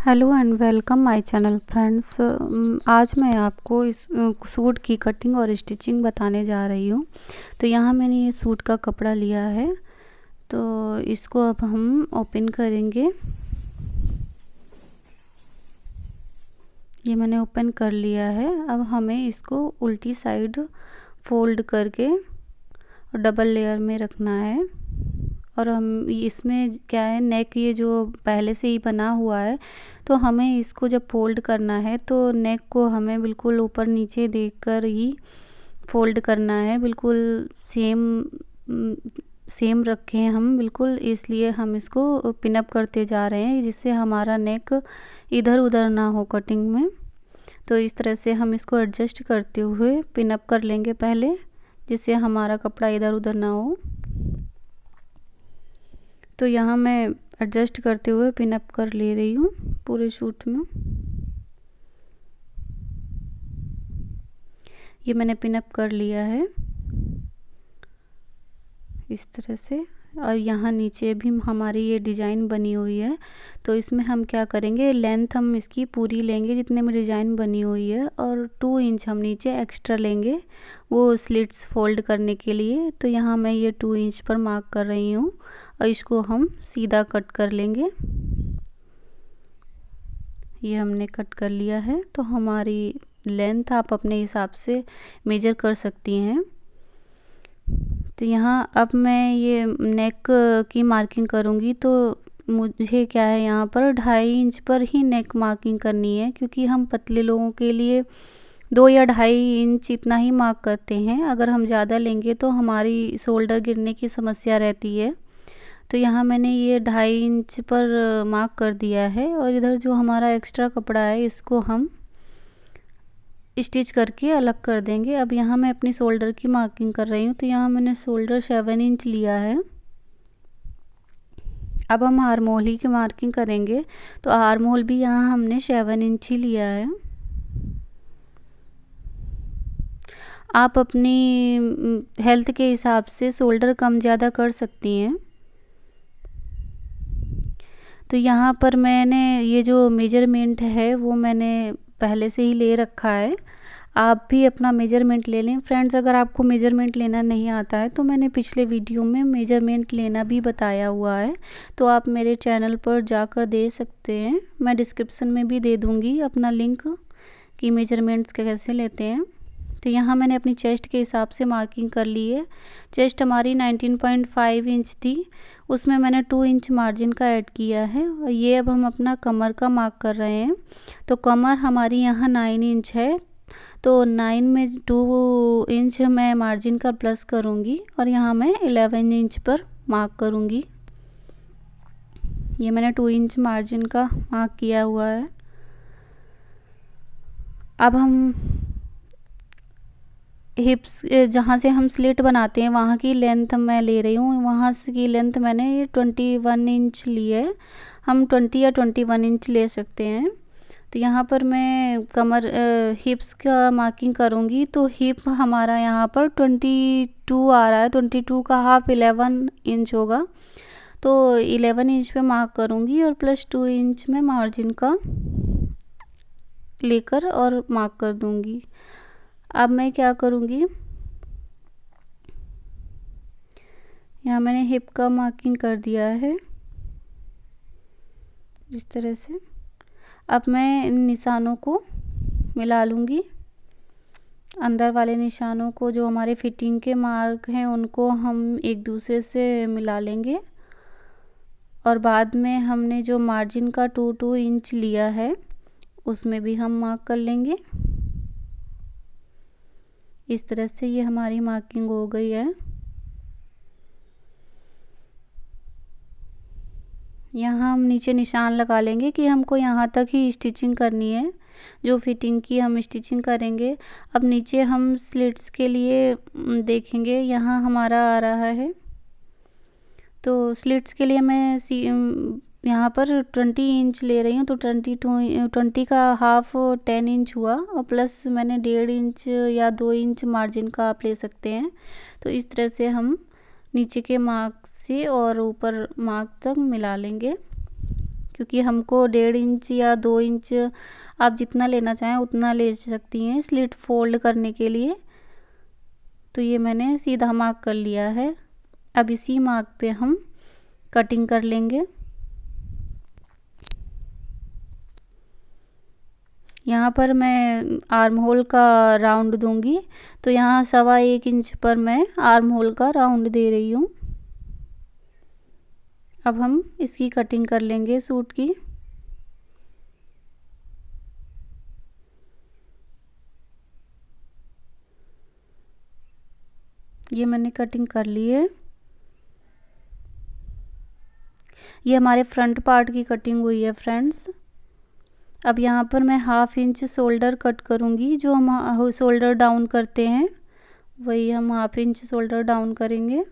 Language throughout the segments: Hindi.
Hello and welcome my channel friends. आज मैं आपको इस सूट की कटिंग और स्टिचिंग बताने जा रही हूँ। तो यहाँ मैंने ये सूट का कपड़ा लिया है, तो इसको अब हम ओपन करेंगे। ये मैंने ओपन कर लिया है। अब हमें इसको उल्टी साइड फोल्ड करके डबल लेयर में रखना है। और हम इसमें क्या है, नेक ये जो पहले से ही बना हुआ है, तो हमें इसको जब फोल्ड करना है तो नेक को हमें बिल्कुल ऊपर नीचे देखकर ही फोल्ड करना है। बिल्कुल सेम रखें हम बिल्कुल, इसलिए हम इसको पिनअप करते जा रहे हैं जिससे हमारा नेक इधर उधर ना हो कटिंग में। तो इस तरह से हम इसको एडजस्ट करते हुए पिनअप कर लेंगे पहले, जिससे हमारा कपड़ा इधर उधर ना हो। तो यहाँ मैं एडजस्ट करते हुए पिनअप कर ले रही हूँ पूरे सूट में। ये मैंने पिनअप कर लिया है इस तरह से। और यहाँ नीचे भी हमारी ये डिज़ाइन बनी हुई है, तो इसमें हम क्या करेंगे, लेंथ हम इसकी पूरी लेंगे जितने में डिज़ाइन बनी हुई है, और 2 इंच हम नीचे एक्स्ट्रा लेंगे वो स्लिट्स फोल्ड करने के लिए। तो यहाँ मैं ये 2 इंच पर मार्क कर रही हूँ और इसको हम सीधा कट कर लेंगे। ये हमने कट कर लिया है। तो हमारी लेंथ आप अपने हिसाब से मेजर कर सकती हैं। तो यहाँ अब मैं ये नेक की मार्किंग करूँगी, तो मुझे क्या है, यहाँ पर 2.5 इंच पर ही नेक मार्किंग करनी है, क्योंकि हम पतले लोगों के लिए 2 या 2.5 इंच इतना ही मार्क करते हैं। अगर हम ज़्यादा लेंगे तो हमारी शोल्डर गिरने की समस्या रहती है। तो यहाँ मैंने ये 2.5 इंच पर मार्क कर दिया है, और इधर जो हमारा एक्स्ट्रा कपड़ा है इसको हम स्टिच करके अलग कर देंगे। अब यहाँ मैं अपनी शोल्डर की मार्किंग कर रही हूँ। तो यहाँ मैंने शोल्डर 7 इंच लिया है। अब हम आर्म होल की मार्किंग करेंगे, तो आर्म होल भी यहाँ हमने 7 इंच ही लिया है। आप अपनी हेल्थ के हिसाब से शोल्डर कम ज़्यादा कर सकती हैं। तो यहाँ पर मैंने ये जो मेजरमेंट है वो मैंने पहले से ही ले रखा है। आप भी अपना मेजरमेंट ले लें फ्रेंड्स। अगर आपको मेजरमेंट लेना नहीं आता है तो मैंने पिछले वीडियो में मेजरमेंट लेना भी बताया हुआ है, तो आप मेरे चैनल पर जाकर दे सकते हैं। मैं डिस्क्रिप्शन में भी दे दूँगी अपना लिंक कि मेजरमेंट्स कैसे लेते हैं। तो यहाँ मैंने अपनी चेस्ट के हिसाब से मार्किंग कर ली है। चेस्ट हमारी 19.5 इंच थी, उसमें मैंने 2 इंच मार्जिन का ऐड किया है। और ये अब हम अपना कमर का मार्क कर रहे हैं। तो कमर हमारी यहाँ 9 इंच है, तो 9 में 2 इंच मैं मार्जिन का प्लस करूँगी, और यहाँ मैं 11 इंच पर मार्क करूँगी। ये मैंने 2 इंच मार्जिन का मार्क किया हुआ है। अब हम हिप्स जहाँ से हम स्लिट बनाते हैं वहाँ की लेंथ मैं ले रही हूँ। वहाँ से की लेंथ मैंने 21 इंच ली है। हम 20 या 21 इंच ले सकते हैं। तो यहाँ पर मैं कमर हिप्स का मार्किंग करूँगी। तो हिप हमारा यहाँ पर 22 आ रहा है। 22 का हाफ 11 इंच होगा, तो 11 इंच पे मार्क करूँगी, और प्लस 2 इंच में मार्जिन का लेकर और मार्क कर दूँगी। अब मैं क्या करूँगी, यहाँ मैंने हिप का मार्किंग कर दिया है इस तरह से। अब मैं इन निशानों को मिला लूँगी। अंदर वाले निशानों को, जो हमारे फिटिंग के मार्क हैं, उनको हम एक दूसरे से मिला लेंगे। और बाद में हमने जो मार्जिन का 2 इंच लिया है उसमें भी हम मार्क कर लेंगे। इस तरह से ये हमारी मार्किंग हो गई है। यहाँ हम नीचे निशान लगा लेंगे कि हमको यहाँ तक ही स्टिचिंग करनी है, जो फिटिंग की हम स्टिचिंग करेंगे। अब नीचे हम स्लिट्स के लिए देखेंगे, यहाँ हमारा आ रहा है। तो स्लिट्स के लिए मैं यहाँ पर 20 इंच ले रही हूँ। तो 20 का हाफ 10 इंच हुआ, और प्लस मैंने 1.5 इंच या 2 इंच मार्जिन का आप ले सकते हैं। तो इस तरह से हम नीचे के मार्क से और ऊपर मार्क तक मिला लेंगे क्योंकि हमको 1.5 इंच या 2 इंच आप जितना लेना चाहें उतना ले सकती हैं स्लिट फोल्ड करने के लिए। तो ये मैंने सीधा मार्क कर लिया है। अब इसी मार्क पे हम कटिंग कर लेंगे। यहाँ पर मैं आर्म होल का राउंड दूंगी, तो यहाँ 1.25 इंच पर मैं आर्म होल का राउंड दे रही हूँ। अब हम इसकी कटिंग कर लेंगे सूट की। ये मैंने कटिंग कर ली है। ये हमारे फ्रंट पार्ट की कटिंग हुई है फ्रेंड्स। अब यहाँ पर मैं 1/2 इंच शोल्डर कट करूँगी, जो हम शोल्डर डाउन करते हैं वही हम 1/2 इंच शोल्डर डाउन करेंगे।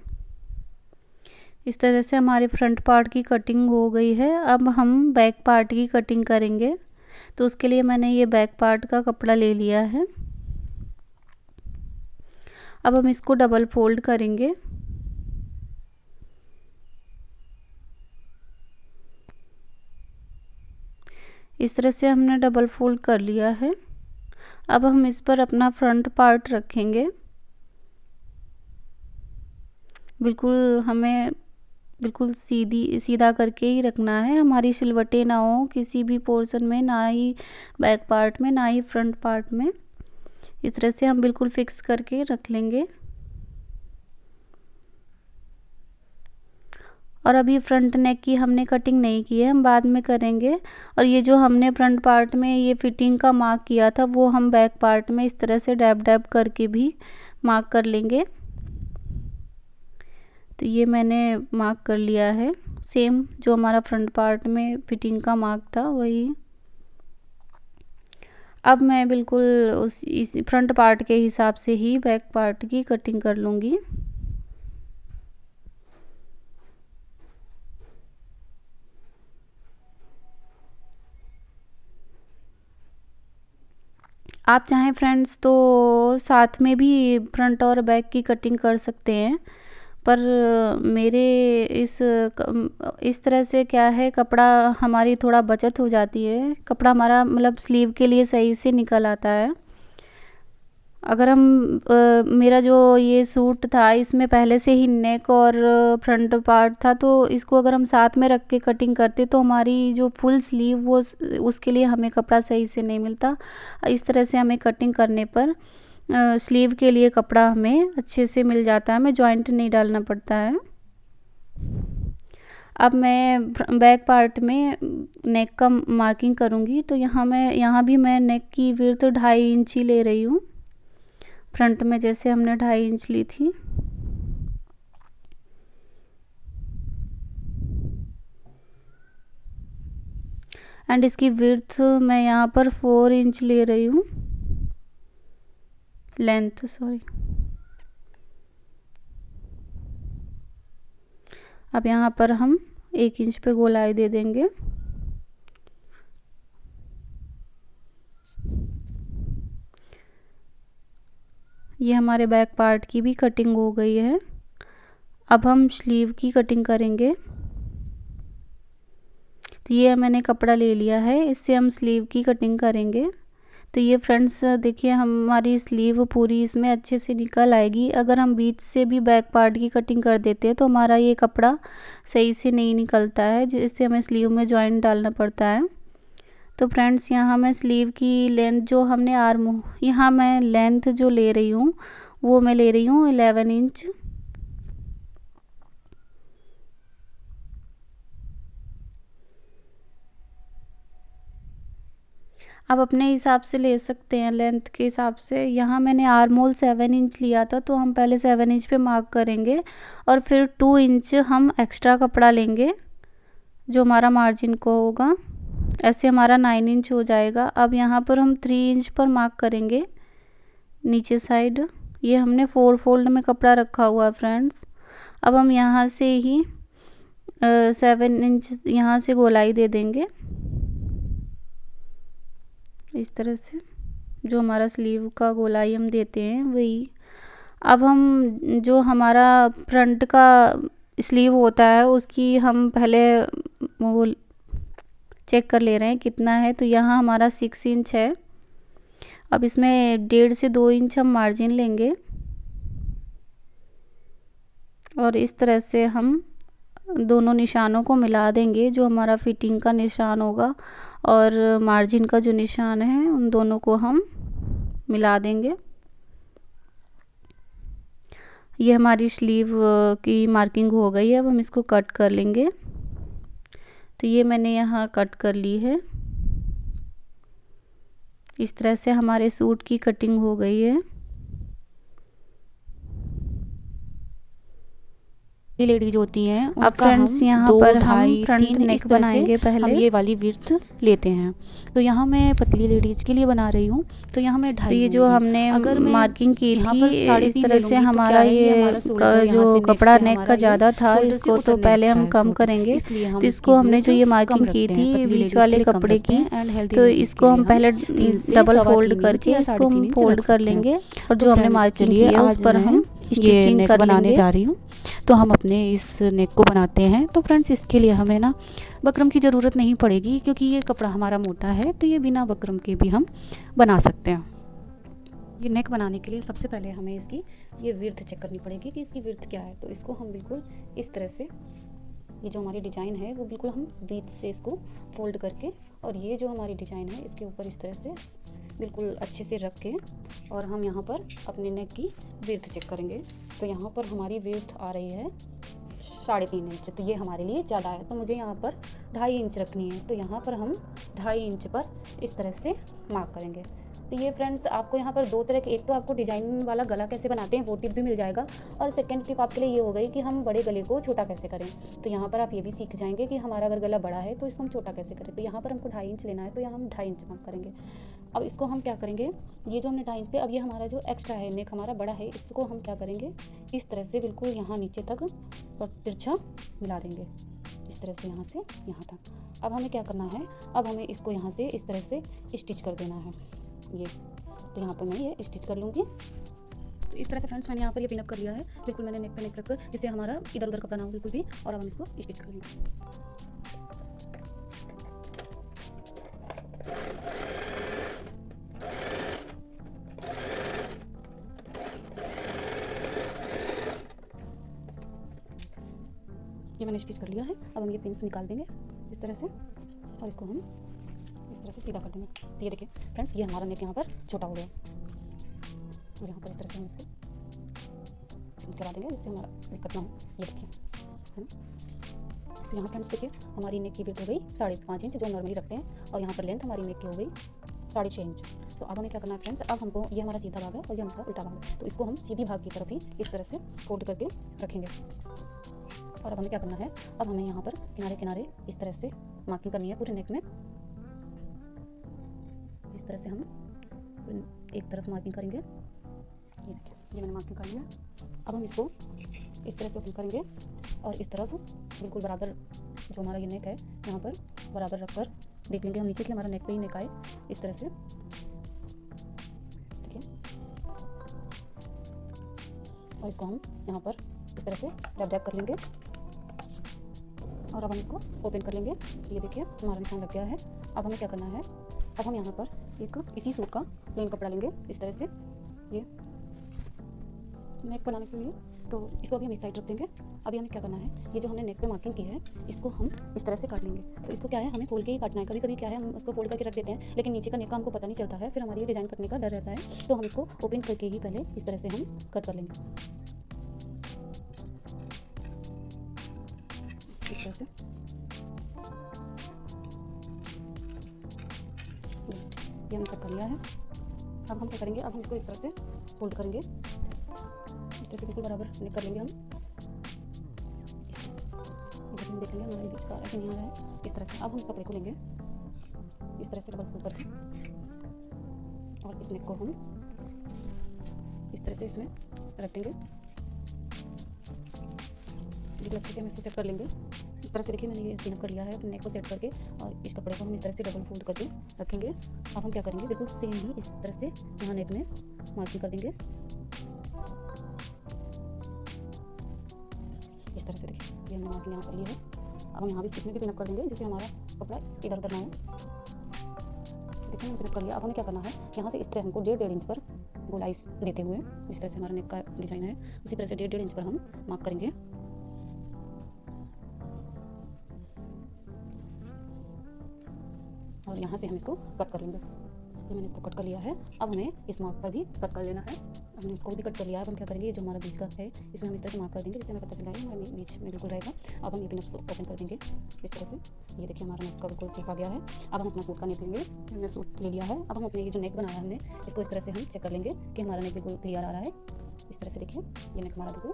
इस तरह से हमारे फ्रंट पार्ट की कटिंग हो गई है। अब हम बैक पार्ट की कटिंग करेंगे, तो उसके लिए मैंने ये बैक पार्ट का कपड़ा ले लिया है। अब हम इसको डबल फोल्ड करेंगे। इस तरह से हमने डबल फोल्ड कर लिया है। अब हम इस पर अपना फ्रंट पार्ट रखेंगे। हमें बिल्कुल सीधा करके ही रखना है, हमारी सिलवटें ना हो किसी भी पोर्शन में, ना ही बैक पार्ट में ना ही फ्रंट पार्ट में। इस तरह से हम बिल्कुल फिक्स करके रख लेंगे। और अभी फ्रंट नेक की हमने कटिंग नहीं की है, हम बाद में करेंगे। और ये जो हमने फ्रंट पार्ट में ये फिटिंग का मार्क किया था वो हम बैक पार्ट में इस तरह से डैब डैब करके भी मार्क कर लेंगे। तो ये मैंने मार्क कर लिया है, सेम जो हमारा फ्रंट पार्ट में फिटिंग का मार्क था वही। अब मैं बिल्कुल इस फ्रंट पार्ट के हिसाब से ही बैक पार्ट की कटिंग कर लूँगी। आप चाहें फ्रेंड्स तो साथ में भी फ्रंट और बैक की कटिंग कर सकते हैं, पर मेरे इस तरह से क्या है, कपड़ा हमारी थोड़ा बचत हो जाती है, कपड़ा हमारा मतलब स्लीव के लिए सही से निकल आता है। अगर हम मेरा जो ये सूट था इसमें पहले से ही नेक और फ्रंट पार्ट था, तो इसको अगर हम साथ में रख के कटिंग करते तो हमारी जो फुल स्लीव वो उसके लिए हमें कपड़ा सही से नहीं मिलता। इस तरह से हमें कटिंग करने पर स्लीव के लिए कपड़ा हमें अच्छे से मिल जाता है, हमें जॉइंट नहीं डालना पड़ता है। अब मैं बैक पार्ट में नेक का मार्किंग करूँगी, तो यहाँ भी मैं नेक की विड्थ 2.5 इंच ही ले रही हूँ, फ्रंट में जैसे हमने 2.5 इंच ली थी। एंड इसकी विड्थ मैं यहाँ पर 4 इंच ले रही हूँ, लेंथ सॉरी। अब यहाँ पर हम 1 इंच पे गोलाई दे देंगे। ये हमारे बैक पार्ट की भी कटिंग हो गई है। अब हम स्लीव की कटिंग करेंगे। तो ये मैंने कपड़ा ले लिया है, इससे हम स्लीव की कटिंग करेंगे। तो ये फ्रेंड्स देखिए हमारी स्लीव पूरी इसमें अच्छे से निकल आएगी। अगर हम बीच से भी बैक पार्ट की कटिंग कर देते हैं तो हमारा ये कपड़ा सही से नहीं निकलता है, जिससे हमें स्लीव में जॉइंट डालना पड़ता है। तो फ्रेंड्स यहाँ मैं स्लीव की लेंथ जो हमने यहाँ मैं लेंथ जो ले रही हूँ वो मैं ले रही हूँ 11 इंच। आप अपने हिसाब से ले सकते हैं लेंथ के हिसाब से। यहाँ मैंने आर्म होल 7 इंच लिया था, तो हम पहले 7 इंच पे मार्क करेंगे और फिर 2 इंच हम एक्स्ट्रा कपड़ा लेंगे जो हमारा मार्जिन को होगा। ऐसे हमारा 9 इंच हो जाएगा। अब यहाँ पर हम 3 इंच पर मार्क करेंगे नीचे साइड। ये हमने 4 फोल्ड में कपड़ा रखा हुआ है फ्रेंड्स। अब हम यहाँ से ही 7 इंच यहाँ से गोलाई दे देंगे इस तरह से, जो हमारा स्लीव का गोलाई हम देते हैं वही। अब हम जो हमारा फ्रंट का स्लीव होता है उसकी हम पहले वो चेक कर ले रहे हैं कितना है। तो यहाँ हमारा 6 इंच है। अब इसमें 1.5 से 2 इंच हम मार्जिन लेंगे और इस तरह से हम दोनों निशानों को मिला देंगे। जो हमारा फिटिंग का निशान होगा और मार्जिन का जो निशान है, उन दोनों को हम मिला देंगे। ये हमारी स्लीव की मार्किंग हो गई है। अब हम इसको कट कर लेंगे। तो ये मैंने यहाँ कट कर ली है। इस तरह से हमारे सूट की कटिंग हो गई है। लेडीज होती हैं अब उनका फ्रेंड्स हम यहाँ 2, पर हम 2.5, फ्रंट 3 नेक इस तरह बनाएंगे से हम पहले। ये वाली विड्थ लेते हैं। तो यहाँ मैं पतली लेडीज के लिए बना रही हूँ, तो यहाँ मैं तो 2.5 ये जो हमने अगर मैं मार्किंग की यहाँ थी, पर इस 3.5 तरह ले से लूँगी तो हमारा क्या है, ये हमारा शोल्डर यहाँ जो से कपड़ा नेक हमारा का ये ज़्यादा था, शोल्डर से इसको तो उतरने पहले लगता हम है कम सूट, करेंगे। इसलिए हम तो इसकी इसको हमने जो ये विड्थ कम मार्किंग की रखते हैं। थी पतली बीच लेडीज के वाले लिए कम कपड़े रखते की, हैं एंड हेल्दी तो लेडीज इसको के लिए हम हम पहले 3 से डबल 3.25 फोल्ड इंच करके या इसको 3.5 हम इंच फोल्ड रख कर सकते हैं। लेंगे और तो जो हमने फ्रेंड्स मार्किंग की चलिए है उस आज पर मैं हम ये स्टिचिंग नेक कर बनाने लेंगे। जा रही हूँ। तो हम अपने इस नेक को बनाते हैं। तो फ्रेंड्स इसके लिए हमें ना बकरम की ज़रूरत नहीं पड़ेगी, क्योंकि ये कपड़ा हमारा मोटा है, तो ये बिना बकरम के भी हम बना सकते हैं। ये नेक बनाने के लिए सबसे पहले हमें इसकी ये विड्थ चेक करनी पड़ेगी कि इसकी विड्थ क्या है। तो इसको हम बिल्कुल इस तरह से, ये जो हमारी डिज़ाइन है वो बिल्कुल हम बीच से इसको फोल्ड करके, और ये जो हमारी डिज़ाइन है इसके ऊपर इस तरह से बिल्कुल अच्छे से रख के, और हम यहाँ पर अपने नेक की विड्थ चेक करेंगे। तो यहाँ पर हमारी विड्थ आ रही है 3.5 इंच। तो ये हमारे लिए ज़्यादा है, तो मुझे यहाँ पर 2.5 इंच रखनी है। तो यहाँ पर हम 2.5 इंच पर इस तरह से मार्क करेंगे। तो ये फ्रेंड्स आपको यहाँ पर 2 तरह के, एक तो आपको डिज़ाइन वाला गला कैसे बनाते हैं वो टिप भी मिल जाएगा, और सेकंड टिप आपके लिए ये हो गई कि हम बड़े गले को छोटा कैसे करें। तो यहाँ पर आप ये भी सीख जाएंगे कि हमारा अगर गला बड़ा है तो इसको हम छोटा कैसे करें। तो यहाँ पर हमको 2.5 इंच लेना है, तो यहाँ हम 2.5 इंच मार्क करेंगे। अब इसको हम क्या करेंगे, ये जो हमने 2.5 इंच पे, अब ये हमारा जो एक्स्ट्रा है, नेक हमारा बड़ा है, इसको हम क्या करेंगे, इस तरह से बिल्कुल यहाँ नीचे तक तिरछा मिला देंगे, इस तरह से यहाँ से यहाँ तक। अब हमें क्या करना है, अब हमें इसको यहाँ से इस तरह से स्टिच कर देना है ये। तो यहाँ पर मैं ये स्टिच कर लूँगी। तो इस तरह से फ्रेंड्स मैंने यहाँ पर ये पिनअप कर लिया है, बिल्कुल मैंने नेक पे नेक रखकर, जिससे हमारा इधर उधर कपड़ा ना हो बिल्कुल भी। और अब हम इसको स्टिच कर लेंगे। ये मैंने स्टिच कर लिया है। अब हम ये पिन्स निकाल देंगे इस तरह से, और इसको हम इस तरह से सीधा कर देंगे। तो ये देखिए फ्रेंड्स, ये हमारा नेक यहाँ पर छोटा हो गया, और यहाँ पर इस तरह से हम इसको पिन्स लगा देंगे जिससे हमारा दिक्कत ना हो। ये देखिए, है ना। तो यहाँ फ्रेंड्स देखिए हमारी नेक की विड्थ हो गई 5.5 इंच, जो नॉर्मली रखते हैं, और यहाँ पर लेंथ हमारी नेक की हो गई 6.5 इंच। तो अब हमें क्या करना है फ्रेंड्स, अब हमको ये हमारा सीधा भाग है और ये हमारा उल्टा भाग है, तो इसको हम सीधी भाग की तरफ ही इस तरह से फोल्ड करके रखेंगे। और अब हमें क्या करना है, अब हमें यहाँ पर किनारे किनारे इस तरह से मार्किंग करनी है पूरे नेक में। इस तरह से हम एक तरफ मार्किंग करेंगे। ये देखिए, ये मैंने मार्किंग कर लिया। अब हम इसको इस तरह से ओपन करेंगे और इस तरफ बिल्कुल बराबर जो हमारा ये नेक है यहाँ पर बराबर रखकर देख लेंगे हम नीचे कि हमारा नेक पे ही नेक आए, इस तरह से। ठीक है, और इसको हम यहाँ पर इस तरह से डैब डैब कर लेंगे, और अब हम इसको ओपन कर लेंगे। ये देखिए हमारा निशान लग गया है। अब हमें क्या करना है, अब हम यहाँ पर एक इसी सूट का प्लेन कपड़ा लेंगे इस तरह से, ये नेक बनाने के लिए। तो इसको अभी हम एक साइड रख देंगे। अभी हमें क्या करना है, ये जो हमने नेक पे मार्किंग की है इसको हम इस तरह से काट लेंगे। तो इसको क्या है, हमें खोल के ही काटना है। कभी कभी क्या है, हम उसको फोल्ड करके रख देते हैं, लेकिन नीचे का नेक का हमको पता नहीं चलता है, फिर हमारी ये डिज़ाइन कटने का डर रहता है। तो हम इसको ओपन करके ही पहले इस तरह से हम कट कर लेंगे, इस तरह से। ये हमने कट कर लिया है। अब हम क्या करेंगे, अब हम इसको इस तरह से फोल्ड करेंगे, इस तरह से बिल्कुल बराबर नेक कर लेंगे हम। इधर हम देख लेंगे हमारे बीच का ऐसे नहीं आ रहा है, इस तरह से। अब हम इस कपड़े को लेंगे इस तरह से डबल फोल्ड करके, और इस नेक को हम इस तरह से इसमें रख देंगे। बिल्कुल अच्छे से हम इसको सेट कर लेंगे इस तरह से। देखिए मैंने ये पिनअप कर लिया है अपने नेक को सेट करके, और इस कपड़े को हम इस तरह से डबल फोल्ड करके रखेंगे। अब हम क्या करेंगे, बिल्कुल सेम ही इस तरह से यहाँ नेक में मार्किंग कर देंगे इस तरह से। देखिए ये हमने मार्किंग यहाँ कर ली है। अब हम यहाँ भी इसमें भी पिनअप कर देंगे, जिससे हमारा कपड़ा इधर उधर ना हो। देखिए मैंने कर लिया। अब हमें क्या करना है, यहाँ से इस तरह हमको 1.5 इंच पर गोलाई देते हुए, जिस तरह से हमारा नेक का डिज़ाइन है उसी तरह से 1.5 इंच पर हम मार्क करेंगे। और यहाँ से हम इसको कट कर लेंगे। ये मैंने इसको कट कर लिया है। अब हमें इस मार्क पर भी कट कर लेना है। हमने इसको भी कट कर लिया है। अब हम क्या करेंगे, ये जो हमारा बीच का है इसमें हम इस तरह से मार्क कर देंगे, जिससे हमें पता चल जाएगा हमारा बीच में बिल्कुल रहेगा। अब हम ये पिन ओपन कर देंगे इस तरह से। ये देखिए हमारा नेक का बिल्कुल शेप आ गया है। अब हम अपना सूट का नेक लेंगे। हमने सूट ले लिया है। अब हम अपने ये जो नेक बनाया है हमने, इसको इस तरह से हम चेक कर लेंगे कि हमारा नेक बिल्कुल क्लियर आ रहा है। इस तरह से देखिए ये नेक हमारा बिल्कुल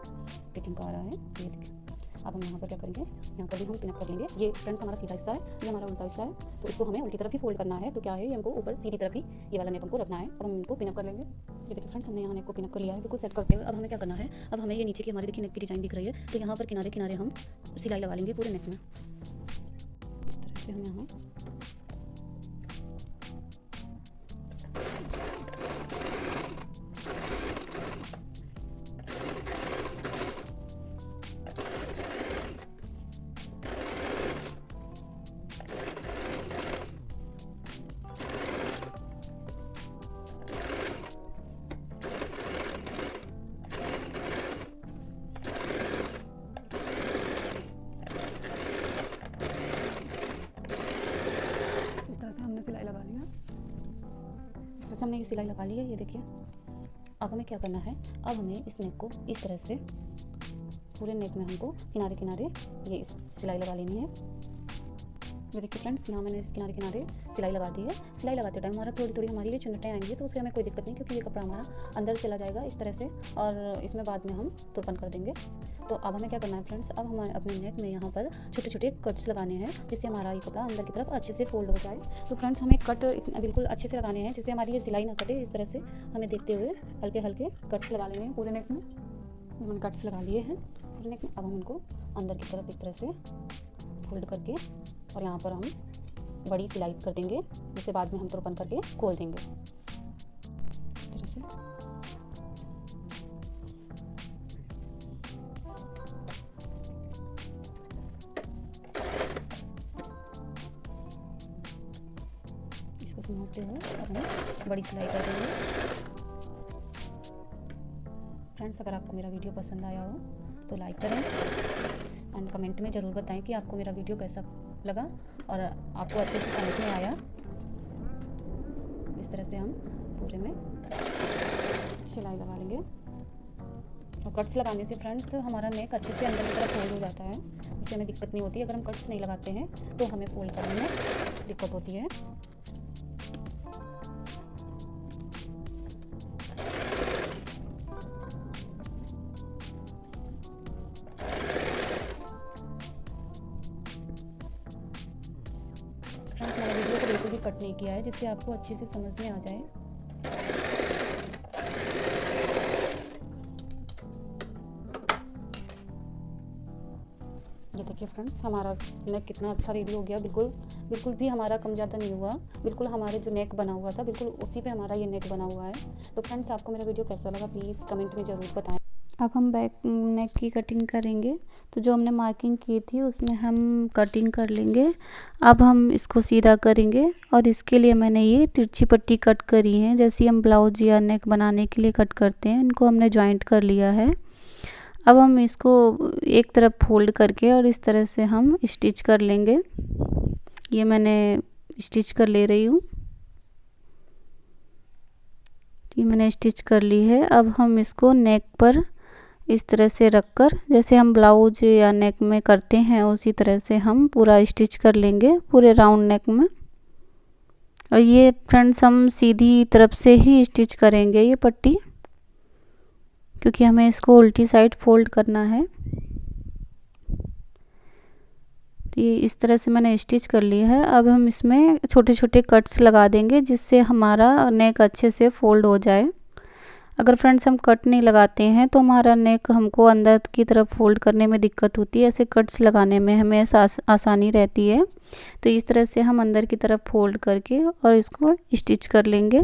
फिटिंग का आ रहा है। ये देखिए अब हम यहाँ पर क्या करेंगे, यहाँ पर भी हम पिनअप कर लेंगे। ये फ्रेंड्स हमारा सीधा हिस्सा है, ये हमारा उल्टा हिस्सा है, तो इसको हमें उल्टी तरफ ही फोल्ड करना है। तो क्या है, ये हमको ऊपर सीधी तरफ ही ये वाला नेक हमको रखना है। अब हम इनको पिनअप कर लेंगे। ये देखिए फ्रेंड्स हमने यहाँ नेक को पिनअप कर लिया है बिल्कुल सेट करते हुए। अब हमें क्या करना है, अब हमें ये नीचे की हमारी देखिए नेक की डिज़ाइन दिख रही है, तो यहाँ पर किनारे किनारे हम सिलाई लगा लेंगे पूरे नेक में। इस तरह से हम यहाँ सिलाई लगा लिया। इस तरह से हमने ये सिलाई लगा ली है। ये देखिए अब हमें क्या करना है, अब हमें इस नेक को इस तरह से पूरे नेक में हमको किनारे किनारे ये इस सिलाई लगा लेनी है। ये देखिए फ्रेंड्स यहाँ मैंने इस किनारे किनारे सिलाई लगा दी है। सिलाई लगाते टाइम हमारा थोड़ी थोड़ी हमारी ये चुन्नटें आएंगी, तो उससे हमें कोई दिक्कत नहीं, क्योंकि ये कपड़ा हमारा अंदर चला जाएगा इस तरह से, और इसमें बाद में हम तुरपन कर देंगे। तो अब हमें क्या करना है फ्रेंड्स, अब हमारे अपने नेक में यहाँ पर छोटे छोटे कट्स लगाने हैं, जिससे हमारा ये कपड़ा अंदर की तरफ अच्छे से फोल्ड हो जाए। तो फ्रेंड्स हमें कट बिल्कुल अच्छे से लगाने हैं, जिससे हमारी ये सिलाई ना कटे। इस तरह से हमें देखते हुए हल्के हल्के कट्स लगा लेने हैं पूरे नेक में। हमने कट्स लगा लिए हैं पूरे नेक में। अब हम इनको अंदर की तरफ इस तरह से फोल्ड करके और यहाँ पर हम बड़ी सिलाई कर देंगे, जिसे बाद में हम तुरपन करके खोल देंगे इस तरह से। इसको समाप्ते हुए अब हम बड़ी सिलाई कर देंगे। फ्रेंड्स अगर आपको मेरा वीडियो पसंद आया हो तो लाइक करें एंड कमेंट में ज़रूर बताएं कि आपको मेरा वीडियो कैसा लगा और आपको अच्छे से समझ में आया। इस तरह से हम पूरे में सिलाई लगा लेंगे। और कट्स लगाने से फ्रेंड्स हमारा नेक अच्छे से अंदर की तरफ फोल्ड हो जाता है, उससे हमें दिक्कत नहीं होती। अगर हम कट्स नहीं लगाते हैं तो हमें फोल्ड करने में दिक्कत होती है। फ्रेंड्स मैंने वीडियो को बिल्कुल भी कट नहीं किया है, जिससे आपको अच्छे से समझ में आ जाए। ये देखिए फ्रेंड्स हमारा नेक कितना अच्छा रेडी हो गया। बिल्कुल भी हमारा कम ज़्यादा नहीं हुआ। बिल्कुल हमारे जो नेक बना हुआ था बिल्कुल उसी पे हमारा ये नेक बना हुआ है। तो फ्रेंड्स आपको मेरा वीडियो कैसा लगा प्लीज़ कमेंट में ज़रूर बताएं। अब हम बैक नेक की कटिंग करेंगे। तो जो हमने मार्किंग की थी उसमें हम कटिंग कर लेंगे। अब हम इसको सीधा करेंगे और इसके लिए मैंने ये तिरछी पट्टी कट करी है, जैसे हम ब्लाउज या नेक बनाने के लिए कट करते हैं। इनको हमने जॉइंट कर लिया है। अब हम इसको एक तरफ फोल्ड करके और इस तरह से हम स्टिच कर लेंगे। ये मैंने स्टिच कर ले रही हूँ। ये मैंने स्टिच कर ली है। अब हम इसको नेक पर इस तरह से रखकर, जैसे हम ब्लाउज या नेक में करते हैं उसी तरह से हम पूरा स्टिच कर लेंगे पूरे राउंड नेक में। और ये फ्रेंड्स हम सीधी तरफ से ही स्टिच करेंगे ये पट्टी, क्योंकि हमें इसको उल्टी साइड फोल्ड करना है। तो ये इस तरह से मैंने स्टिच कर लिया है। अब हम इसमें छोटे छोटे कट्स लगा देंगे, जिससे हमारा नेक अच्छे से फोल्ड हो जाए। अगर फ्रेंड्स हम कट नहीं लगाते हैं तो हमारा नेक हमको अंदर की तरफ फोल्ड करने में दिक्कत होती है। ऐसे कट्स लगाने में हमें आसानी रहती है। तो इस तरह से हम अंदर की तरफ फोल्ड करके और इसको स्टिच कर लेंगे।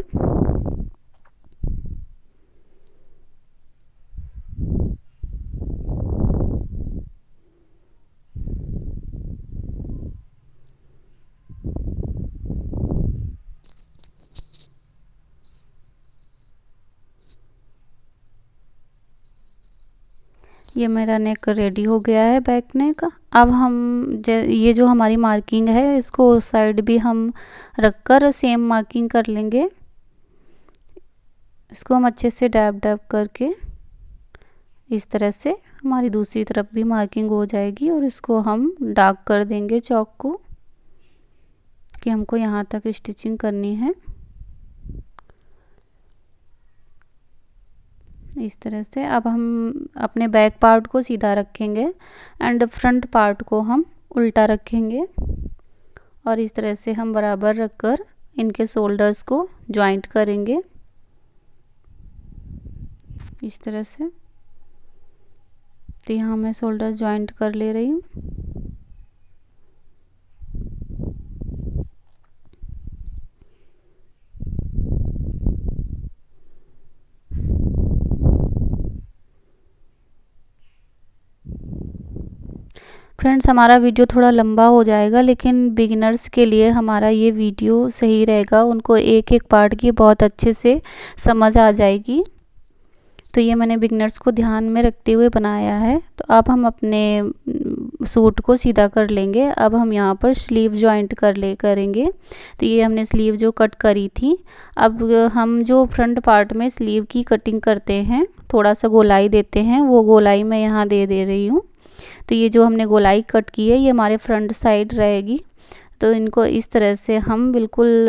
ये मेरा नेक रेडी हो गया है, बैक नेक। अब हम ये जो हमारी मार्किंग है इसको उस साइड भी हम रख कर सेम मार्किंग कर लेंगे। इसको हम अच्छे से डैब डैब करके इस तरह से हमारी दूसरी तरफ भी मार्किंग हो जाएगी, और इसको हम डार्क कर देंगे चौक को कि हमको यहाँ तक स्टिचिंग करनी है। इस तरह से अब हम अपने बैक पार्ट को सीधा रखेंगे एंड फ्रंट पार्ट को हम उल्टा रखेंगे, और इस तरह से हम बराबर रखकर इनके शोल्डर्स को जॉइंट करेंगे इस तरह से। तो यहाँ मैं शोल्डर जॉइंट कर ले रही हूँ। फ्रेंड्स, हमारा वीडियो थोड़ा लंबा हो जाएगा, लेकिन बिगिनर्स के लिए हमारा ये वीडियो सही रहेगा। उनको एक एक पार्ट की बहुत अच्छे से समझ आ जाएगी। तो ये मैंने बिगिनर्स को ध्यान में रखते हुए बनाया है। तो अब हम अपने सूट को सीधा कर लेंगे। अब हम यहाँ पर स्लीव जॉइंट करेंगे। तो ये हमने स्लीव जो कट करी थी, अब हम जो फ्रंट पार्ट में स्लीव की कटिंग करते हैं, थोड़ा सा गोलाई देते हैं, वो गोलाई मैं यहाँ दे रही हूँ। तो ये जो हमने गोलाई कट की है ये हमारे फ्रंट साइड रहेगी। तो इनको इस तरह से हम बिल्कुल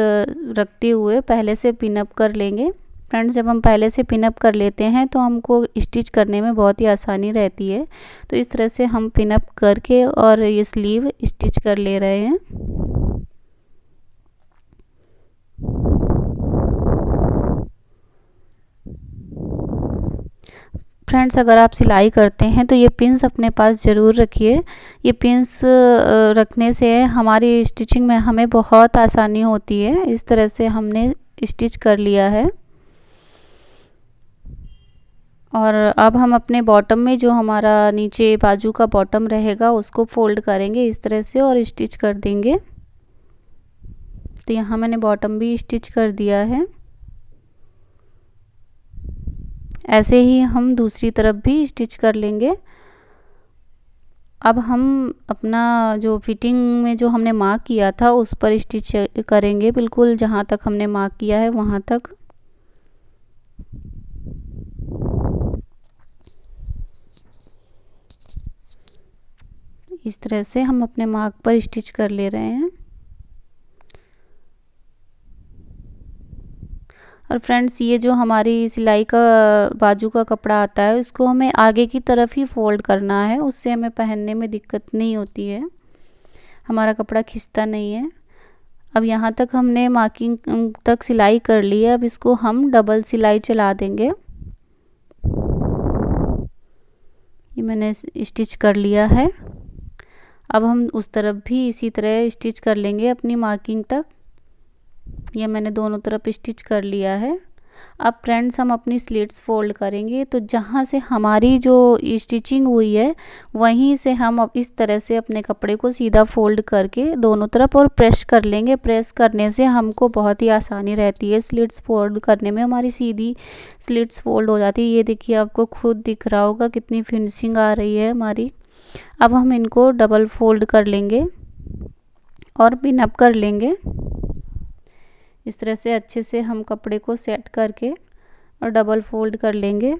रखते हुए पहले से पिनअप कर लेंगे। फ्रेंड्स, जब हम पहले से पिनअप कर लेते हैं तो हमको स्टिच करने में बहुत ही आसानी रहती है। तो इस तरह से हम पिनअप करके और ये स्लीव स्टिच कर ले रहे हैं। फ्रेंड्स, अगर आप सिलाई करते हैं तो ये पिन्स अपने पास ज़रूर रखिए। ये पिन्स रखने से हमारी स्टिचिंग में हमें बहुत आसानी होती है। इस तरह से हमने स्टिच कर लिया है। और अब हम अपने बॉटम में जो हमारा नीचे बाजू का बॉटम रहेगा उसको फोल्ड करेंगे इस तरह से और स्टिच कर देंगे। तो यहाँ मैंने बॉटम भी स्टिच कर दिया है। ऐसे ही हम दूसरी तरफ भी स्टिच कर लेंगे। अब हम अपना जो फिटिंग में जो हमने मार्क किया था उस पर स्टिच करेंगे, बिल्कुल जहाँ तक हमने मार्क किया है वहाँ तक। इस तरह से हम अपने मार्क पर स्टिच कर ले रहे हैं। और फ्रेंड्स, ये जो हमारी सिलाई का बाजू का कपड़ा आता है उसको हमें आगे की तरफ ही फोल्ड करना है, उससे हमें पहनने में दिक्कत नहीं होती है, हमारा कपड़ा खिंचता नहीं है। अब यहाँ तक हमने मार्किंग तक सिलाई कर ली है। अब इसको हम डबल सिलाई चला देंगे। ये मैंने स्टिच कर लिया है। अब हम उस तरफ भी इसी तरह स्टिच कर लेंगे अपनी मार्किंग तक। ये मैंने दोनों तरफ स्टिच कर लिया है। अब फ्रेंड्स, हम अपनी स्लिट्स फोल्ड करेंगे। तो जहाँ से हमारी जो स्टिचिंग हुई है वहीं से हम अब इस तरह से अपने कपड़े को सीधा फोल्ड करके दोनों तरफ और प्रेस कर लेंगे। प्रेस करने से हमको बहुत ही आसानी रहती है स्लिट्स फोल्ड करने में, हमारी सीधी स्लिट्स फोल्ड हो जाती है। ये देखिए, आपको खुद दिख रहा होगा कितनी फिनिशिंग आ रही है हमारी। अब हम इनको डबल फोल्ड कर लेंगे और पिन अप कर लेंगे। इस तरह से अच्छे से हम कपड़े को सेट करके और डबल फोल्ड कर लेंगे।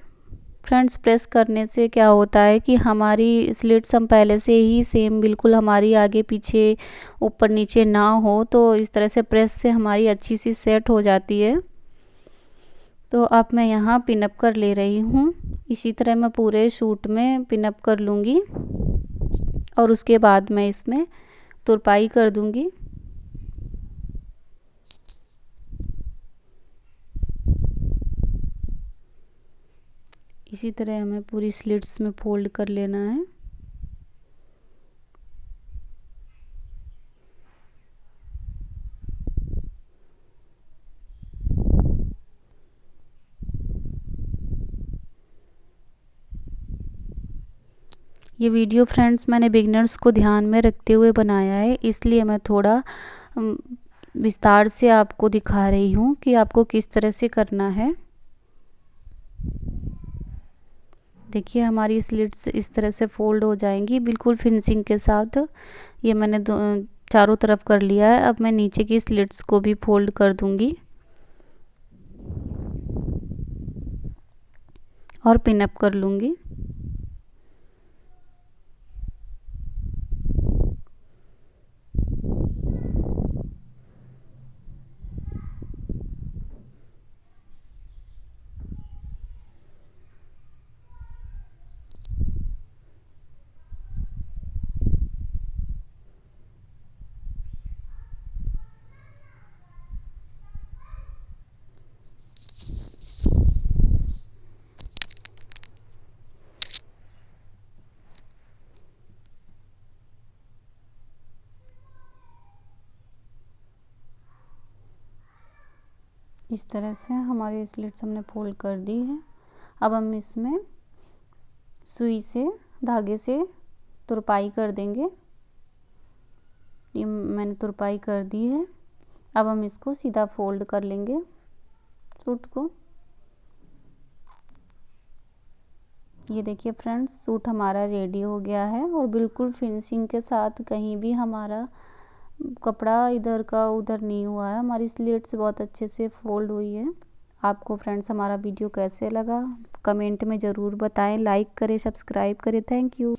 फ्रेंड्स, प्रेस करने से क्या होता है कि हमारी स्लिट्स हम पहले से ही सेम बिल्कुल हमारी आगे पीछे ऊपर नीचे ना हो, तो इस तरह से प्रेस से हमारी अच्छी सी सेट हो जाती है। तो अब मैं यहाँ पिनअप कर ले रही हूँ। इसी तरह मैं पूरे सूट में पिनअप कर लूँगी और उसके बाद मैं इसमें तुरपाई कर दूँगी। इसी तरह हमें पूरी स्लिट्स में फोल्ड कर लेना है। ये वीडियो फ्रेंड्स मैंने बिगिनर्स को ध्यान में रखते हुए बनाया है, इसलिए मैं थोड़ा विस्तार से आपको दिखा रही हूँ कि आपको किस तरह से करना है। देखिए हमारी स्लिट्स इस तरह से फ़ोल्ड हो जाएंगी बिल्कुल फिनिशिंग के साथ। ये मैंने चारों तरफ कर लिया है। अब मैं नीचे की स्लिट्स को भी फोल्ड कर दूंगी और पिन अप कर लूँगी। इस तरह से हमारी स्लिट्स हमने फोल्ड कर दी है। अब हम इसमें सुई से धागे से तुरपाई कर देंगे। ये मैंने तुरपाई कर दी है। अब हम इसको सीधा फोल्ड कर लेंगे सूट को। ये देखिए फ्रेंड्स, सूट हमारा रेडी हो गया है और बिल्कुल फिनिशिंग के साथ, कहीं भी हमारा कपड़ा इधर का उधर नहीं हुआ है। हमारी स्लिट्स बहुत अच्छे से फोल्ड हुई है। आपको फ्रेंड्स हमारा वीडियो कैसे लगा कमेंट में ज़रूर बताएं। लाइक करें, सब्सक्राइब करें। Thank you.